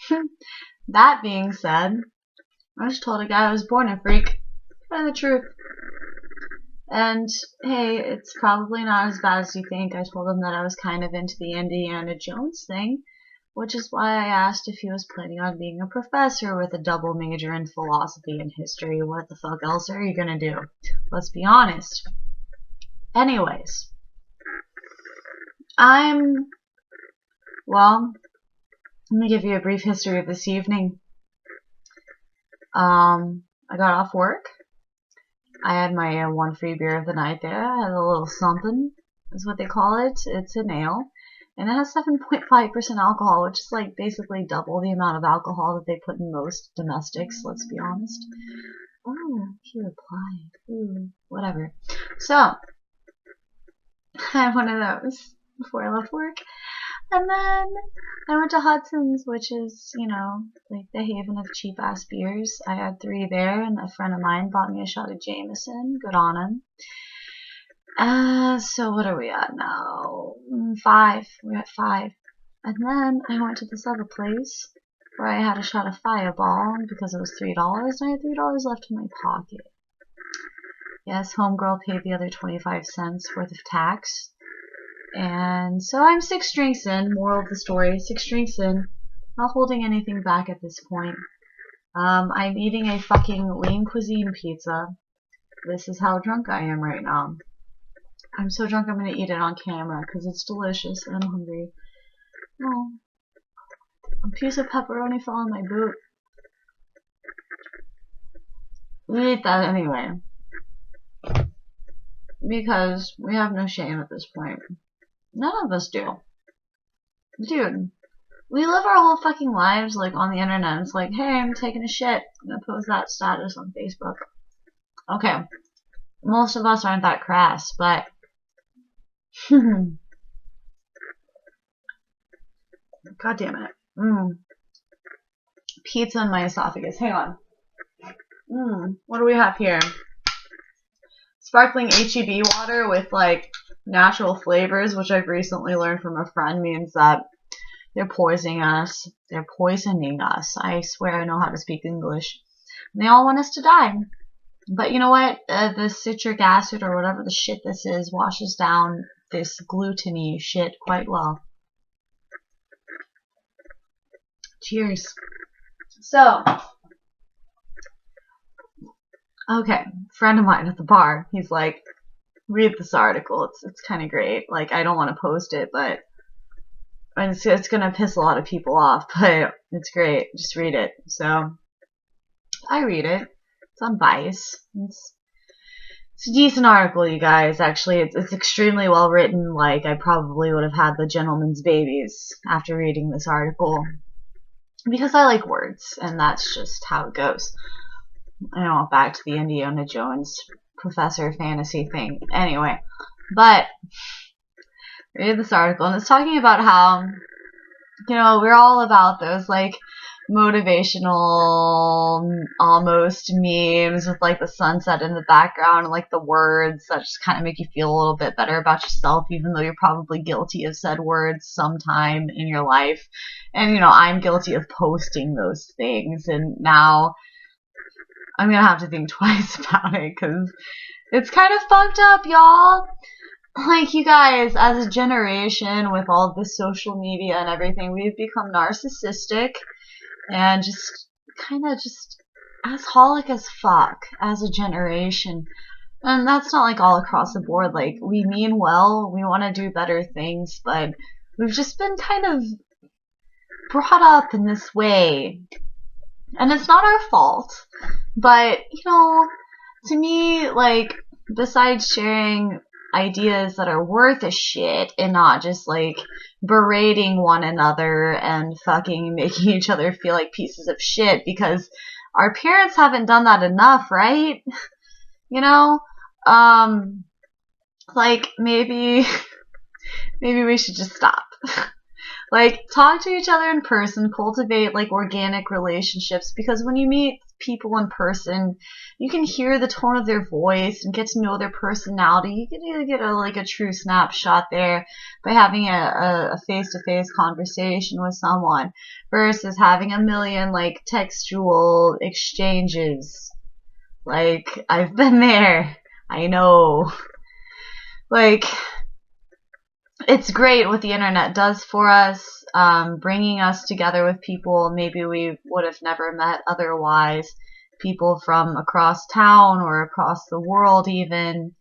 So, that being said, I just told a guy I was born a freak. Kind of the truth. And hey, it's probably not as bad as you think. I told him that I was kind of into the Indiana Jones thing, which is why I asked if he was planning on being a professor with a double major in philosophy and history. What the fuck else are you gonna do? Let's be honest. Anyways, well, let me give you a brief history of this evening. I got off work. I had my one free beer of the night there. I had a little something, is what they call it. It's an ale. And it has 7.5% alcohol, which is like basically double the amount of alcohol that they put in most domestics, let's be honest. Oh, he replied. Ooh, whatever. So, I had one of those before I left work. And then I went to Hudson's, which is, you know, like the haven of cheap ass beers. I had 3 there, and a friend of mine bought me a shot of Jameson. Good on him. So what are we at now? 5. We're at 5. And then I went to this other place where I had a shot of Fireball because it was $3, and I had $3 left in my pocket. Yes, homegirl paid the other 25 cents worth of tax. And so I'm 6 drinks in. Moral of the story, 6 drinks in. Not holding anything back at this point. I'm eating a fucking lean cuisine pizza. This is how drunk I am right now. I'm so drunk I'm gonna eat it on camera because it's delicious and I'm hungry. Oh, a piece of pepperoni fell on my boot. We eat that anyway. Because we have no shame at this point. None of us do. Dude, we live our whole fucking lives like on the internet. It's like, hey, I'm taking a shit. I'm gonna post that status on Facebook. Okay. Most of us aren't that crass, but God damn it. Pizza in my esophagus. Hang on. What do we have here? Sparkling HEB water with like natural flavors, which I've recently learned from a friend means that they're poisoning us. They're poisoning us. I swear I know how to speak English. And they all want us to die. But you know what? The citric acid or whatever the shit this is washes down this gluten-y shit quite well. Cheers. So, okay, friend of mine at the bar, he's like, read this article. It's kind of great. Like, I don't want to post it, but it's gonna piss a lot of people off, but it's great. Just read it. So, I read it. It's on Vice. It's a decent article, you guys. Actually, it's extremely well written. Like, I probably would have had the gentleman's babies after reading this article. Because I like words, and that's just how it goes. I went back to the Indiana Jones professor fantasy thing. Anyway, but read this article, and it's talking about how, you know, we're all about those, like, motivational, almost memes with, like, the sunset in the background and, like, the words that just kind of make you feel a little bit better about yourself, even though you're probably guilty of said words sometime in your life. And, you know, I'm guilty of posting those things, and now I'm gonna have to think twice about it, because it's kind of fucked up, y'all. Like, you guys, as a generation, with all this social media and everything, we've become narcissistic and just kind of just assholic as fuck as a generation. And that's not like all across the board. Like, we mean well, we want to do better things, but we've just been kind of brought up in this way. And it's not our fault, but, you know, to me, like, besides sharing ideas that are worth a shit and not just, like, berating one another and fucking making each other feel like pieces of shit, because our parents haven't done that enough, right? You know? Like, maybe we should just stop. Like, talk to each other in person, cultivate like organic relationships, because when you meet people in person, you can hear the tone of their voice and get to know their personality. You can either get a true snapshot there by having a face-to-face conversation with someone versus having a million like textual exchanges. Like, I've been there. I know. Like, it's great what the internet does for us, bringing us together with people maybe we would have never met otherwise, people from across town or across the world even.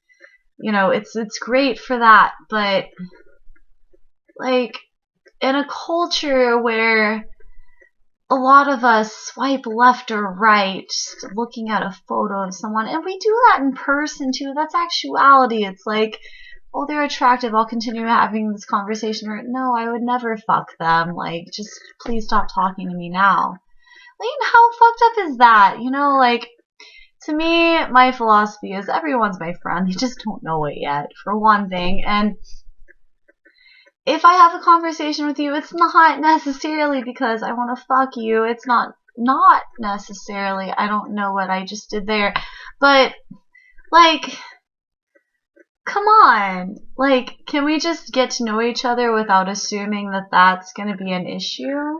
You know, it's great for that, but like in a culture where a lot of us swipe left or right looking at a photo of someone, and we do that in person too. That's actuality. It's like, oh, they're attractive, I'll continue having this conversation. Or, no, I would never fuck them. Like, just please stop talking to me now. Like, how fucked up is that? You know, like, to me, my philosophy is everyone's my friend. They just don't know it yet, for one thing. And if I have a conversation with you, it's not necessarily because I want to fuck you. It's not necessarily. I don't know what I just did there. But, like, come on. Like, can we just get to know each other without assuming that that's going to be an issue?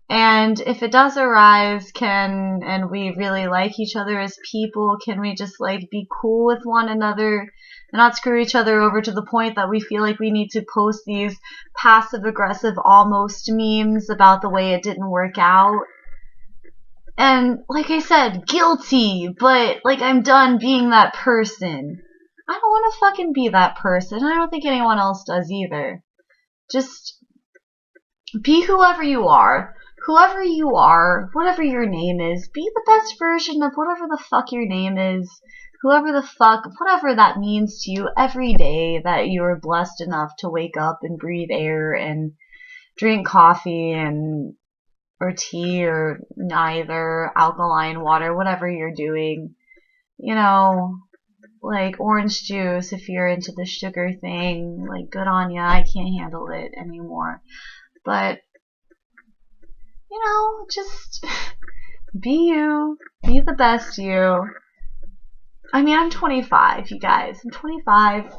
And if it does arise, and we really like each other as people, can we just like be cool with one another and not screw each other over to the point that we feel like we need to post these passive aggressive almost memes about the way it didn't work out? And like I said, guilty, but like I'm done being that person. I don't want to fucking be that person. I don't think anyone else does either. Just be whoever you are. Whoever you are, whatever your name is, be the best version of whatever the fuck your name is. Whoever the fuck, whatever that means to you every day that you are blessed enough to wake up and breathe air and drink coffee and or tea or neither, alkaline water, whatever you're doing. You know, like orange juice if you're into the sugar thing. Like, good on ya. I can't handle it anymore. But you know, just be you. Be the best you. I mean, I'm 25, you guys. I'm 25. I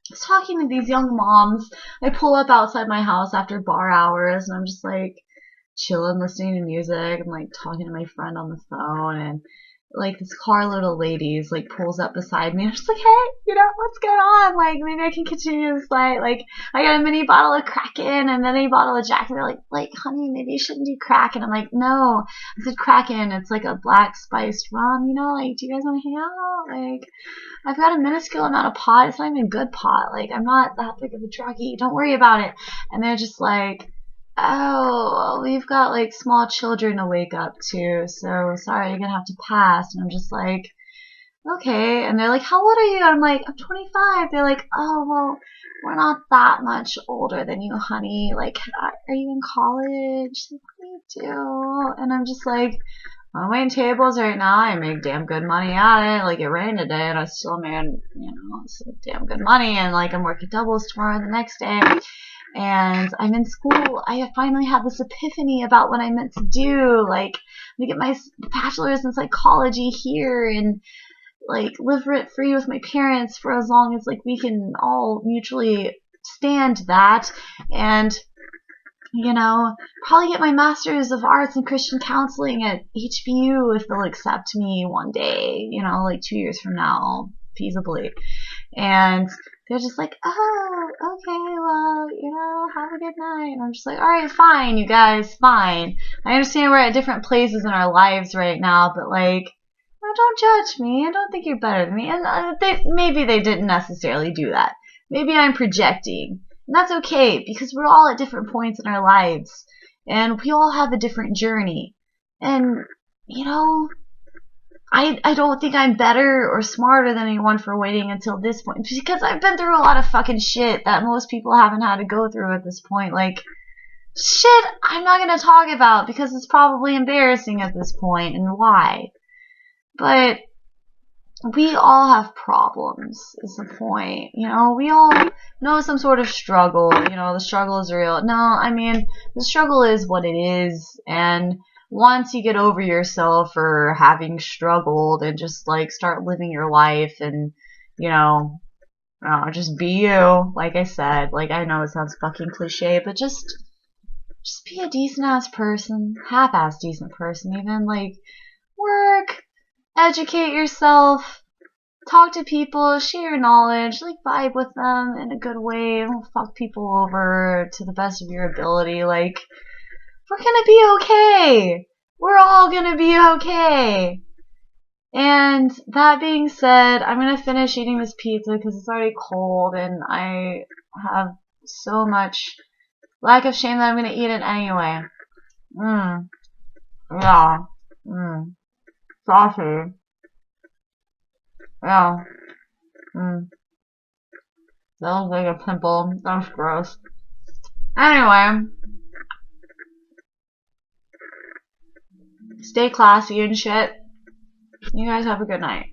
was talking to these young moms. I pull up outside my house after bar hours, and I'm just like chilling, listening to music. I'm like talking to my friend on the phone, and like this carload of ladies like pulls up beside me. I'm just like, hey, you know, what's going on? Like, maybe I can continue this fight. Like, I got a mini bottle of Kraken and then a bottle of Jack. And they're like, honey, maybe you shouldn't do crack. And I'm like, no, I said Kraken. It's like a black spiced rum, you know, like, do you guys want to hang out? Like, I've got a minuscule amount of pot. It's not even good pot. Like, I'm not that big of a druggie. Don't worry about it. And they're just like, oh, we've got like small children to wake up to, so sorry, you're gonna have to pass. And I'm just like, okay. And they're like, how old are you? And I'm like, I'm 25. They're like, oh, well, we're not that much older than you, honey. Like, are you in college? Like, what do you do? And I'm just like, I'm waiting tables right now. I make damn good money at it. Like, it rained today, and I still made, you know, some damn good money. And like, I'm working doubles tomorrow and the next day. And I'm in school. I finally had this epiphany about what I meant to do. Like, to get my bachelor's in psychology here and like live rent free with my parents for as long as like we can all mutually stand that. And you know, probably get my master's of arts in Christian counseling at HBU if they'll accept me one day, you know, like 2 years from now, feasibly. And they're just like, oh, okay, well, you know, have a good night. And I'm just like, all right, fine, you guys, fine. I understand we're at different places in our lives right now, but like, don't judge me. I don't think you're better than me. And maybe they didn't necessarily do that. Maybe I'm projecting. And that's okay, because we're all at different points in our lives. And we all have a different journey. And, you know, I don't think I'm better or smarter than anyone for waiting until this point. Because I've been through a lot of fucking shit that most people haven't had to go through at this point. Like, shit I'm not going to talk about because it's probably embarrassing at this point. And why? But we all have problems, is the point. You know, we all know some sort of struggle. You know, the struggle is real. No, I mean, the struggle is what it is. And once you get over yourself for having struggled and just like start living your life and, you know, just be you. Like I said, like I know it sounds fucking cliche, but just be a decent ass person, half-ass decent person, even like work, educate yourself, talk to people, share your knowledge, like vibe with them in a good way. Don't fuck people over to the best of your ability. Like, we're gonna be okay. We're all gonna be okay. And that being said, I'm gonna finish eating this pizza because it's already cold and I have so much lack of shame that I'm gonna eat it anyway. Mmm. Yeah. Mmm. Saucy. Yeah. Mmm. That looks like a pimple. That's gross. Anyway, stay classy and shit. You guys have a good night.